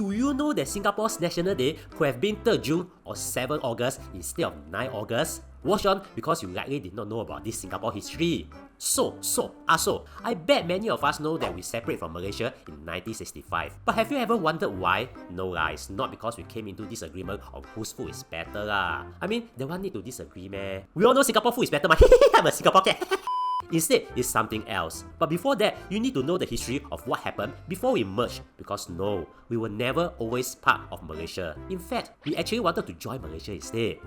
Do you know that Singapore's National Day could have been 3rd June or 7 August instead of 9 August? Watch on because you likely did not know about this Singapore history. So, I bet many of us know that we separate from Malaysia in 1965. But have you ever wondered why? No lah, it's not because we came into disagreement on whose food is better lah. I mean, there one need to disagree meh? We all know Singapore food is better, I'm a Singapore cat. Instead, it's something else. But before that, you need to know the history of what happened before we merged. Because no, we were never always part of Malaysia. In fact, we actually wanted to join Malaysia instead.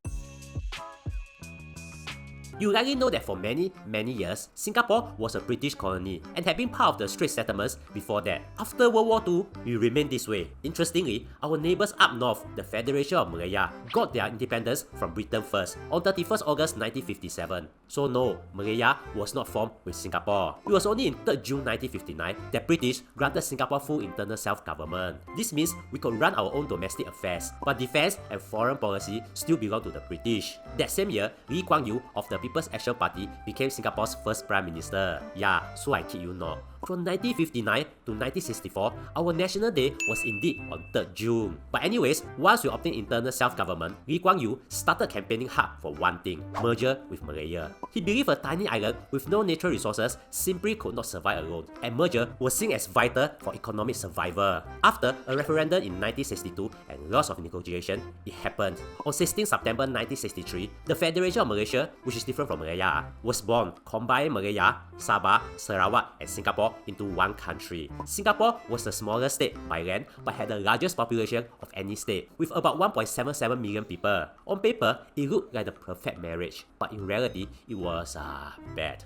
You likely know that for many years, Singapore was a British colony and had been part of the Straits Settlements before that. After World War II, we remained this way. Interestingly, our neighbours up north, the Federation of Malaya, got their independence from Britain first on 31st August 1957. So no, Malaya was not formed with Singapore. It was only in 3rd June 1959 that British granted Singapore full internal self-government. This means we could run our own domestic affairs, but defence and foreign policy still belong to the British. That same year, Lee Kuan Yew of the People's Action Party became Singapore's first Prime Minister. Yeah, so I kid you not. From 1959 to 1964, our National Day was indeed on 3rd June. But anyways, once we obtained internal self-government, Lee Kuan Yew started campaigning hard for one thing: merger with Malaya. He believed a tiny island with no natural resources simply could not survive alone, and merger was seen as vital for economic survival. After a referendum in 1962 and lots of negotiation, it happened. On 16 September 1963, the Federation of Malaysia, which is different from Malaya, was born, combining Malaya, Sabah, Sarawak, and Singapore into one country. Singapore was the smallest state by land but had the largest population of any state, with about 1.77 million people. On paper, it looked like the perfect marriage, but in reality, it was bad.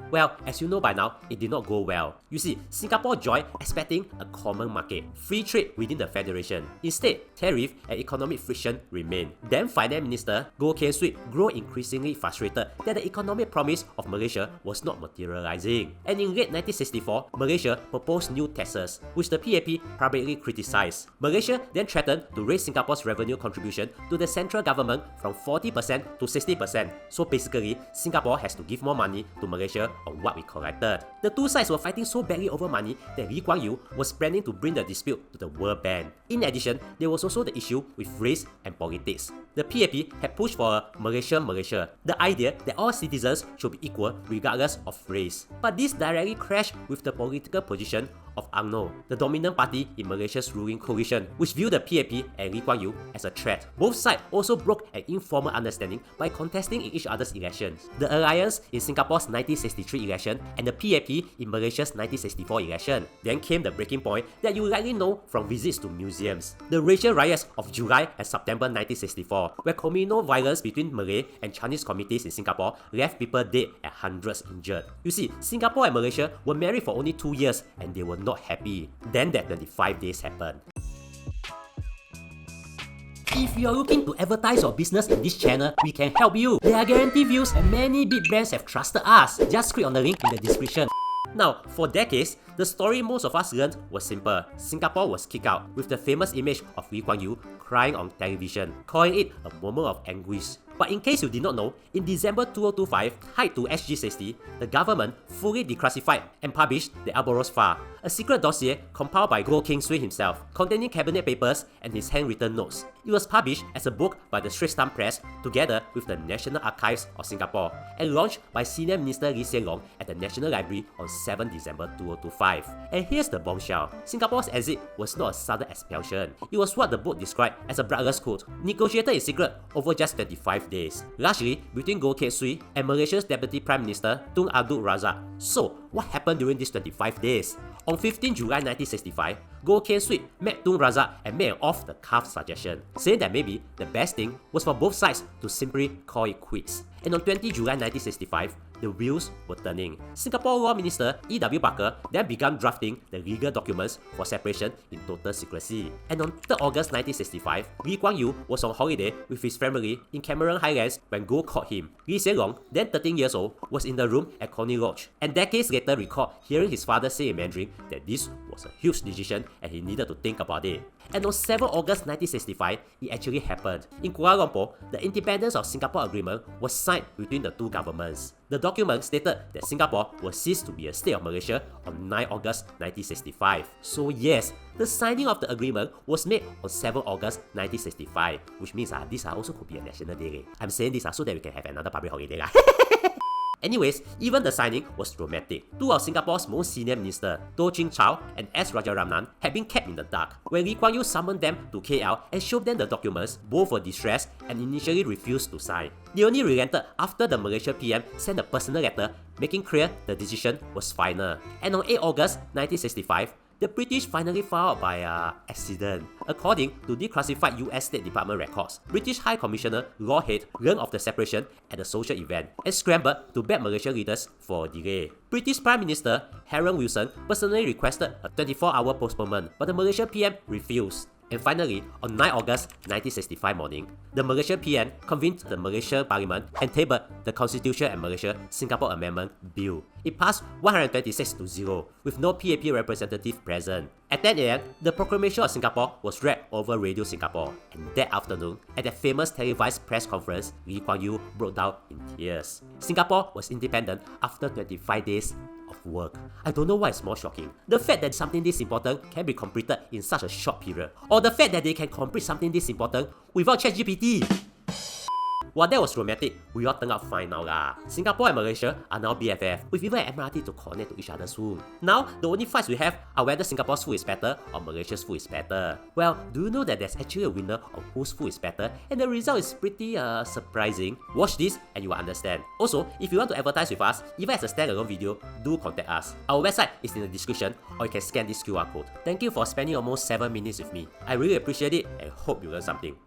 Well, as you know by now, it did not go well. You see, Singapore joined expecting a common market, free trade within the Federation. Instead, tariff and economic friction remained. Then Finance Minister Keng grew increasingly frustrated that the economic promise of Malaysia was not materializing. And in late 1964, Malaysia proposed new taxes, which the PAP publicly criticized. Malaysia then threatened to raise Singapore's revenue contribution to the central government from 40% to 60%. So basically, Singapore has to give more money to Malaysia on what we collected. The two sides were fighting so badly over money that Lee Kuan Yew was planning to bring the dispute to the World Bank. In addition, there was also the issue with race and politics. The PAP had pushed for a Malaysian Malaysia, the idea that all citizens should be equal regardless of race. But this directly clashed with the political position of UMNO, the dominant party in Malaysia's ruling coalition, which viewed the PAP and Lee Kuan Yew as a threat. Both sides also broke an informal understanding by contesting in each other's elections. The alliance in Singapore's 1963 election and the PAP in Malaysia's 1964 election. Then came the breaking point that you likely know from visits to museums. The racial riots of July and September 1964, where communal violence between Malay and Chinese communities in Singapore left people dead and hundreds injured. You see, Singapore and Malaysia were married for only 2 years and they were not happy. Then that 25 days happened. If you are looking to advertise your business in this channel, we can help you. There are guaranteed views and many big brands have trusted us. Just click on the link in the description. Now, for decades, the story most of us learned was simple. Singapore was kicked out, with the famous image of Lee Kuan Yew crying on television, calling it a moment of anguish. But in case you did not know, in December 2025, tied to SG60, the government fully declassified and published the Ouroboros file, a secret dossier compiled by Keng himself, containing cabinet papers and his handwritten notes. It was published as a book by the Straits Times Press together with the National Archives of Singapore and launched by Senior Minister Lee at the National Library on 7 December 2025. And here's the bombshell. Singapore's exit was not a sudden expulsion. It was what the book described as a bloodless coup, negotiated in secret over just 25 days, largely between Swee and Malaysia's Deputy Prime Minister Tun Abdul Razak. So, what happened during these 25 days? On 15 July 1965, Swee met Tun Razak and made an off-the-cuff suggestion, saying that maybe the best thing was for both sides to simply call it quits. And on 20 July 1965, the wheels were turning. Singapore Law Minister E.W. Barker then began drafting the legal documents for separation in total secrecy. And on 3 August 1965, Lee Kuan Yew was on holiday with his family in Cameron Highlands when Goh caught him. Lee Hsien Loong, then 13 years old, was in the room at Coney Lodge, and decades later recalled hearing his father say in Mandarin that this was a huge decision and he needed to think about it. And on 7 August 1965, it actually happened. In Kuala Lumpur, the Independence of Singapore Agreement was signed between the two governments. The document stated that Singapore will cease to be a state of Malaysia on 9 August 1965. So yes, the signing of the agreement was made on 7 August 1965, which means this also could be a national day. I'm saying this so that we can have another public holiday. Anyways, even the signing was dramatic. Two of Singapore's most senior ministers, Toh Chin Chow and S. Rajaratnam, had been kept in the dark. When Lee Kuan Yew summoned them to KL and showed them the documents, both were distressed and initially refused to sign. They only relented after the Malaysia PM sent a personal letter making clear the decision was final. And on 8 August 1965, the British finally found out by accident. According to declassified US State Department records, British High Commissioner Lord Head learned of the separation at a social event and scrambled to beg Malaysian leaders for a delay. British Prime Minister Harold Wilson personally requested a 24-hour postponement, but the Malaysian PM refused. And finally, on 9 August 1965 morning, the Malaysian PM convened the Malaysian Parliament and tabled the Constitution and Malaysia Singapore Amendment Bill. It passed 126-0, with no PAP representative present. At 10 AM, the proclamation of Singapore was read over Radio Singapore. And that afternoon, at the famous televised press conference, Lee Kuan Yew broke down in tears. Singapore was independent after 25 days of work. I don't know what is more shocking. The fact that something this important can be completed in such a short period, or the fact that they can complete something this important without ChatGPT. While that was dramatic, we all turned out fine now lah. Singapore and Malaysia are now BFF, with even an MRT to connect to each other soon. Now, the only fights we have are whether Singapore's food is better or Malaysia's food is better. Well, do you know that there's actually a winner of whose food is better, and the result is pretty surprising? Watch this and you will understand. Also, if you want to advertise with us, even as a standalone video, do contact us. Our website is in the description, or you can scan this QR code. Thank you for spending almost 7 minutes with me. I really appreciate it and hope you learned something.